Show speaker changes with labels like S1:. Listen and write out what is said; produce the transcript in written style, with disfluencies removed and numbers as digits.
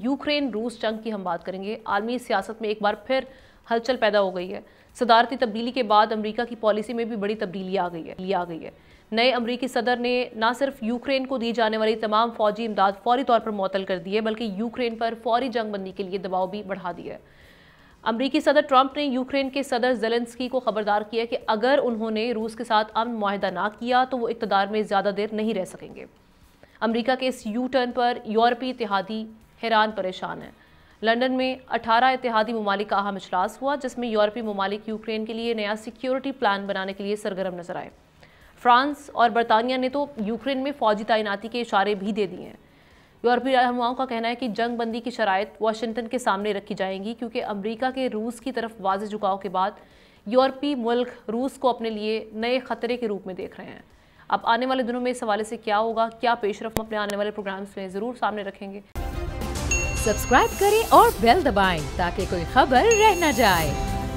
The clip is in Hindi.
S1: यूक्रेन रूस जंग की हम बात करेंगे। आलमी सियासत में एक बार फिर हलचल पैदा हो गई है। सदारती तब्दीली के बाद अमेरिका की पॉलिसी में भी बड़ी तब्दीली आ गई है। नए अमेरिकी सदर ने न सिर्फ यूक्रेन को दी जाने वाली तमाम फौजी इमदाद फौरी तौर पर मुअत्तल कर दी है, बल्कि यूक्रेन पर फौरी जंगबंदी के लिए दबाव भी बढ़ा दिया है। अमेरिकी सदर ट्रंप ने यूक्रेन के सदर ज़ेलेंस्की को खबरदार किया कि अगर उन्होंने रूस के साथ अमन मुआहिदा ना किया तो वो इक़्तिदार में ज़्यादा देर नहीं रह सकेंगे। अमेरिका के इस यू टर्न पर यूरोपीय इत्तेहादी हैरान परेशान है। लंदन में 18 इत्तेहादी ममालिक का अहम इजलास हुआ, जिसमें यूरोपीय ममालिक यूक्रेन के लिए नया सिक्योरिटी प्लान बनाने के लिए सरगर्म नजर आए। फ्रांस और बरतानिया ने तो यूक्रेन में फौजी तैनाती के इशारे भी दे दिए हैं। यूरोपीय रहनुमाओं का कहना है कि जंग बंदी की शराइत वाशिंगटन के सामने रखी जाएंगी, क्योंकि अमेरिका के रूस की तरफ वाज़ेह झुकाव के बाद यूरोपीय मुल्क रूस को अपने लिए नए खतरे के रूप में देख रहे हैं। अब आने वाले दिनों में इस हवाले से क्या होगा, क्या पेशरफ अपने आने वाले प्रोग्राम्स में ज़रूर सामने रखेंगे।
S2: सब्सक्राइब करें और बेल दबाएं ताकि कोई खबर रह न जाए।